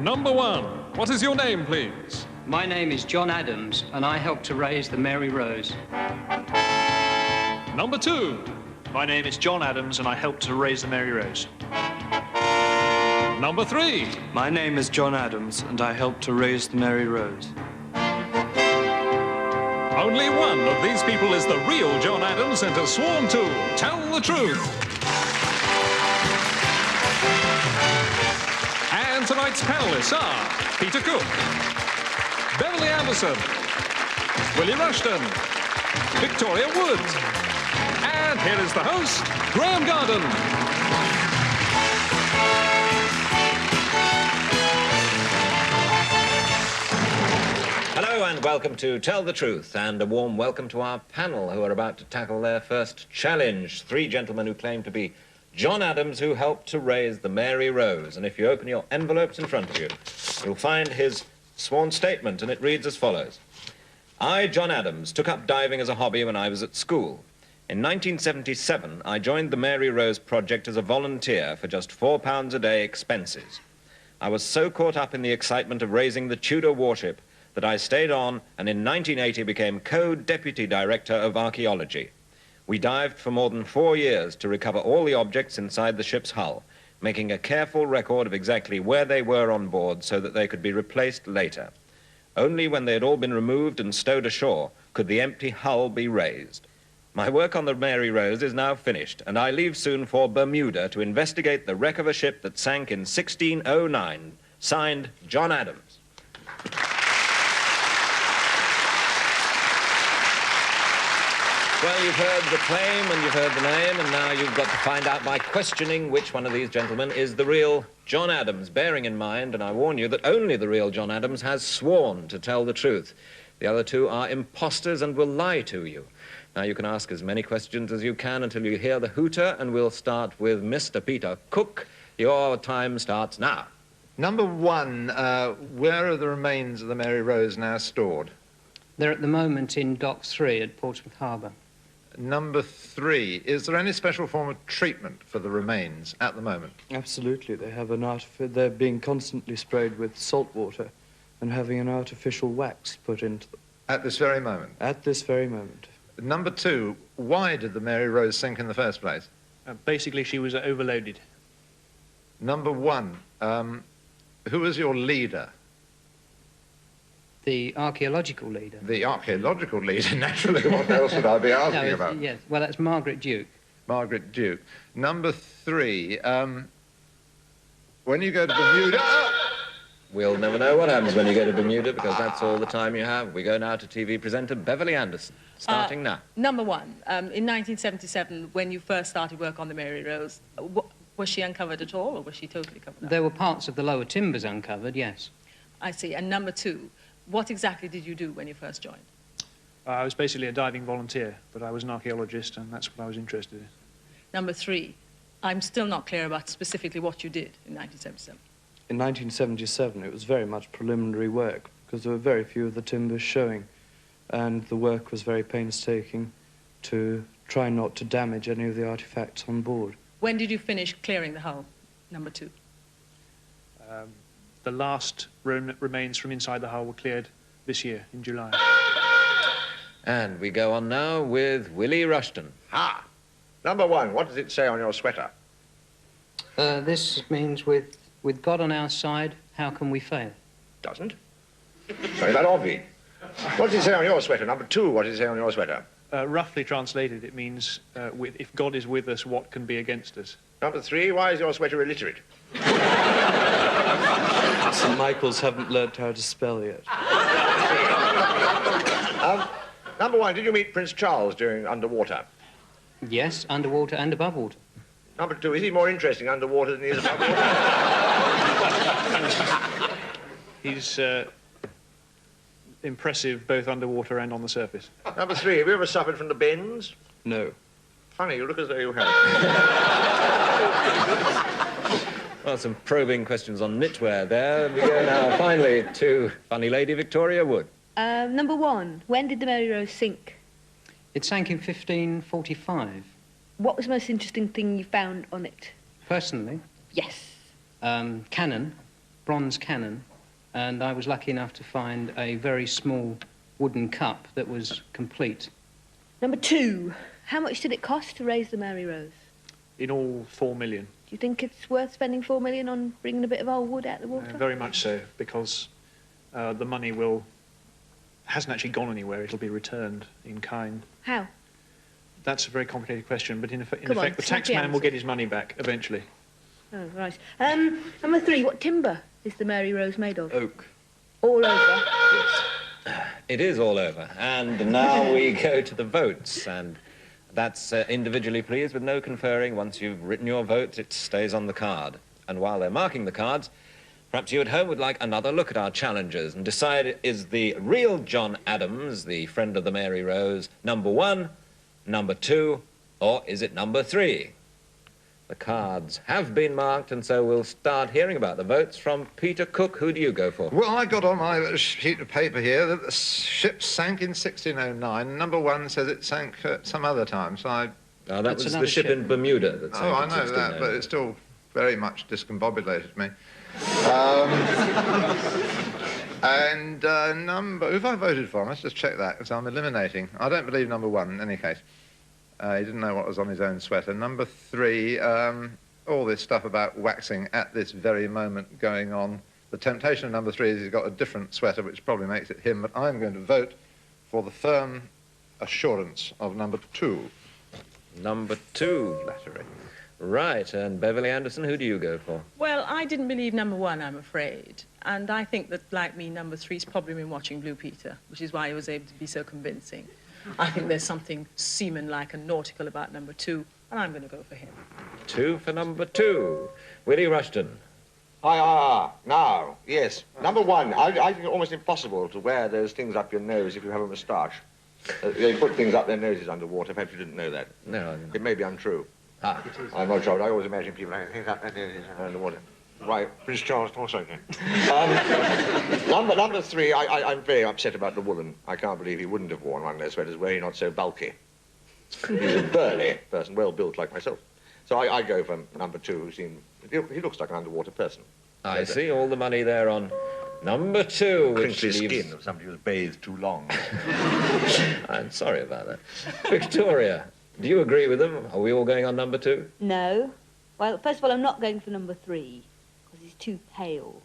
Number 1. What is your name, please? My name is John Adams, and I helped to raise the Mary Rose. Number 2. My name is John Adams, and I helped to raise the Mary Rose. Number 3. My name is John Adams, and I helped to raise the Mary Rose. Only one of these people is the real John Adams and has sworn to tell the truth. And tonight's panelists are Peter Cook, Beverly Anderson, Willie Rushton, Victoria Wood, and here is the host, Graham Garden. Hello and welcome to Tell the Truth, and a warm welcome to our panel who are about to tackle their first challenge. 3 gentlemen who claim to be John Adams, who helped to raise the Mary Rose. And if you open your envelopes in front of you, you'll find his sworn statement, and it reads as follows. I, John Adams, took up diving as a hobby when I was at school. In 1977, I joined the Mary Rose project as a volunteer for just £4 a day expenses. I was so caught up in the excitement of raising the Tudor warship that I stayed on and in 1980 became co-deputy director of archaeology. We dived for more than 4 years to recover all the objects inside the ship's hull, making a careful record of exactly where they were on board so that they could be replaced later. Only when they had all been removed and stowed ashore could the empty hull be raised. My work on the Mary Rose is now finished, and I leave soon for Bermuda to investigate the wreck of a ship that sank in 1609. Signed, John Adams. Well, you've heard the claim and you've heard the name, and now you've got to find out by questioning which one of these gentlemen is the real John Adams, bearing in mind, and I warn you, that only the real John Adams has sworn to tell the truth. The other 2 are imposters and will lie to you. Now, you can ask as many questions as you can until you hear the hooter, and we'll start with Mr. Peter Cook. Your time starts now. Number 1, where are the remains of the Mary Rose now stored? They're at the moment in Dock 3 at Portsmouth Harbour. Number 3, is there any special form of treatment for the remains at the moment? Absolutely. They have they're being constantly sprayed with salt water and having an artificial wax put into them. At this very moment? At this very moment. Number 2, why did the Mary Rose sink in the first place? Basically, she was overloaded. Number 1, who was your leader? The archaeological leader. The archaeological leader, naturally. What else would I be asking about? Yes, well, that's Margaret Duke. Margaret Duke. Number 3, when you go to Bermuda... We'll never know what happens when you go to Bermuda, because that's all the time you have. We go now to TV presenter Beverly Anderson, starting now. Number 1, in 1977, when you first started work on the Mary Rose, was she uncovered at all, or was she totally covered up? There were parts of the lower timbers uncovered, yes. I see. And number 2, what exactly did you do when you first joined? I was basically a diving volunteer, but I was an archaeologist, and that's what I was interested in. Number 3, I'm still not clear about specifically what you did in 1977. In 1977, it was very much preliminary work because there were very few of the timbers showing, and the work was very painstaking to try not to damage any of the artifacts on board. When did you finish clearing the hull, number 2? The last remains from inside the hull were cleared this year, in July. And we go on now with Willie Rushton. Ah, number 1, what does it say on your sweater? This means with God on our side, how can we fail? Doesn't. Sorry, that obvious. What does it say on your sweater? Number 2, what does it say on your sweater? Roughly translated, it means, if God is with us, what can be against us? Number 3, why is your sweater illiterate? St. Michael's haven't learnt how to spell yet. Number 1, did you meet Prince Charles during underwater? Yes, underwater and above water. Number 2, is he more interesting underwater than he is above water? He's impressive both underwater and on the surface. Number 3, have you ever suffered from the bends? No. Funny, you look as though you have. Well, some probing questions on knitwear there. We go now, finally, to funny lady Victoria Wood. Number 1, when did the Mary Rose sink? It sank in 1545. What was the most interesting thing you found on it? Personally, Yes. cannon, bronze cannon, and I was lucky enough to find a very small wooden cup that was complete. Number 2. How much did it cost to raise the Mary Rose? In all, 4 million. Do you think it's worth spending 4 million on bringing a bit of old wood out of the water? Very much so, because the money hasn't actually gone anywhere. It'll be returned in kind. How? That's a very complicated question, but in effect, Come on, the snap the taxman will answer. get his money back eventually. Oh, right. Number 3. What timber is the Mary Rose made of? Oak. All over. It is all over. And now we go to the votes. And that's individually, please, with no conferring. Once you've written your vote, it stays on the card. And while they're marking the cards, perhaps you at home would like another look at our challengers and decide, is the real John Adams, the friend of the Mary Rose, number 1, number 2, or is it number 3? The cards have been marked, and so we'll start hearing about the votes from Peter Cook. Who do you go for? Well, I got on my sheet of paper here that the ship sank in 1609. Number 1 says it sank some other time, so I... That That's was the another ship in Bermuda that sank Oh, I in know that, 1609. but it still very much discombobulated me. And who have I voted for? Let's just check that, because I'm eliminating. I don't believe number 1, in any case. He didn't know what was on his own sweater. Number 3, all this stuff about waxing at this very moment going on. The temptation of number 3 is he's got a different sweater, which probably makes it him, but I'm going to vote for the firm assurance of number 2. Number 2. Flattery. Right, and Beverly Anderson, who do you go for? Well, I didn't believe number 1, I'm afraid. And I think that, like me, number 3's probably been watching Blue Peter, which is why he was able to be so convincing. I think there's something seaman-like and nautical about number 2, and I'm going to go for him. 2 for number 2. Willie Rushton. Now, yes. Number 1, I think it's almost impossible to wear those things up your nose if you have a moustache. They put things up their noses underwater. Perhaps you didn't know that. No, I didn't. It may be untrue. I'm not sure. I always imagine people having things up their noses underwater. Right, Prince Charles also can. Number 3, I'm very upset about the woolen. I can't believe he wouldn't have worn one of those sweaters were he not so bulky. He's a burly person, well built like myself. So I go for number 2, he looks like an underwater person. I see all the money there on number 2, which Crinkly leaves... skin of somebody who's bathed too long. I'm sorry about that. Victoria, do you agree with them? Are we all going on number 2? No. Well, first of all, I'm not going for number 3, because he's too pale.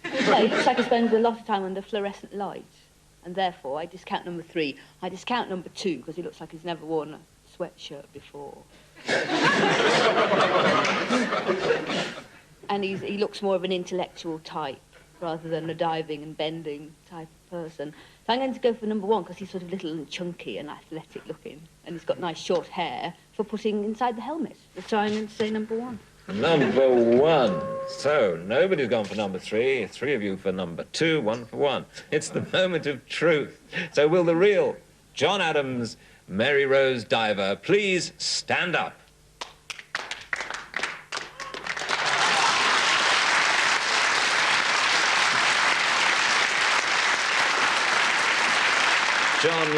No, he looks like he spends a lot of time under fluorescent light, and therefore I discount number 3. I discount number 2, because he looks like he's never worn a sweatshirt before. And he looks more of an intellectual type, rather than a diving and bending type of person. So I'm going to go for number 1, because he's sort of little and chunky and athletic looking, and he's got nice short hair for putting inside the helmet. So I'm going to say number 1. Number 1. So, nobody's gone for number 3. 3 of you for number 2, 1 for 1. It's the moment of truth. So will the real John Adams, Mary Rose diver, please stand up? John,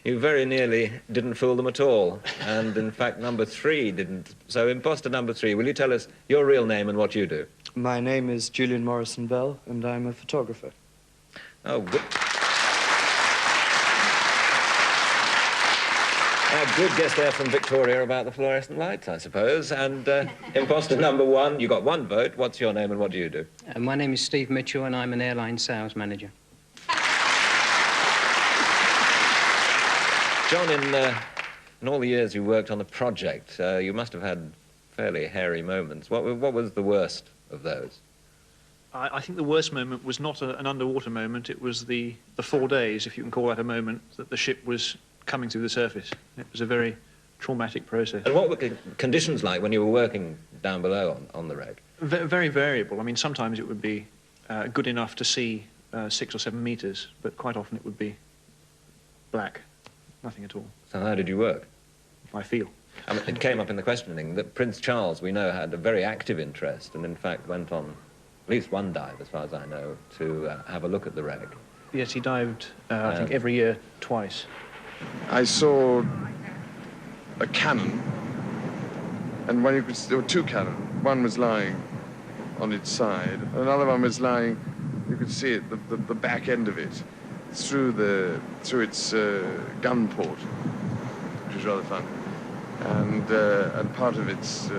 you very nearly didn't fool them at all. And in fact, number 3 didn't. So, imposter number 3, will you tell us your real name and what you do? My name is Julian Morrison Bell, and I'm a photographer. Oh, good. A good guess there from Victoria about the fluorescent lights, I suppose. And imposter number 1, you got 1 vote. What's your name and what do you do? My name is Steve Mitchell, and I'm an airline sales manager. John, in all the years you worked on the project, you must have had fairly hairy moments. What was the worst of those? I think the worst moment was not an underwater moment. It was the 4 days, if you can call that a moment, that the ship was coming through the surface. It was a very traumatic process. And what were the conditions like when you were working down below on the wreck? Very variable. I mean, sometimes it would be good enough to see 6 or 7 meters, but quite often it would be black. Nothing at all. So how did you work? I feel. I mean, it came up in the questioning that Prince Charles, we know, had a very active interest and in fact went on at least 1 dive, as far as I know, to have a look at the wreck. Yes, he dived, I think, every year twice. I saw a cannon, and there were 2 cannons. One was lying on its side. Another one was lying, you could see it, the back end of it, through its gun port, which was rather fun, and part of its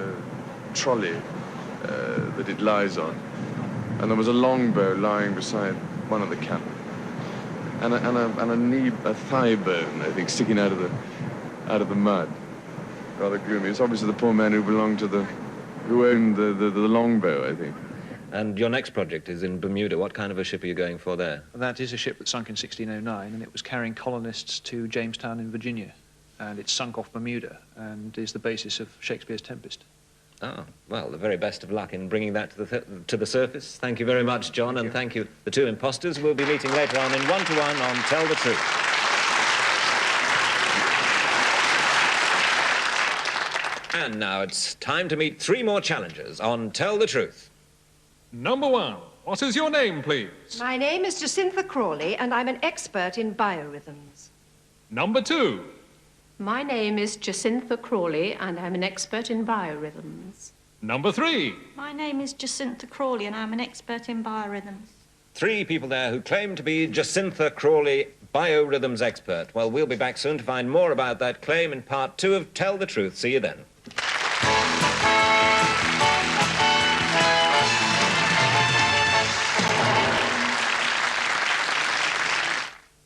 trolley that it lies on. And there was a longbow lying beside one of the cabin, and a thigh bone, I think, sticking out of the mud. Rather gloomy. It's obviously the poor man who owned the longbow, I think. And your next project is in Bermuda. What kind of a ship are you going for there? That is a ship that sunk in 1609, and it was carrying colonists to Jamestown in Virginia. And it sunk off Bermuda and is the basis of Shakespeare's Tempest. Oh, well, the very best of luck in bringing that to the surface. Thank you very much, John, and thank you. The two imposters will be meeting later on in one-to-one on Tell the Truth. And now it's time to meet three more challengers on Tell the Truth. Number 1, what is your name, please? My name is Jacintha Crawley, and I'm an expert in biorhythms. Number 2. My name is Jacintha Crawley, and I'm an expert in biorhythms. Number 3. My name is Jacintha Crawley, and I'm an expert in biorhythms. Three people there who claim to be Jacintha Crawley, biorhythms expert. Well, we'll be back soon to find more about that claim in part 2 of Tell the Truth. See you then.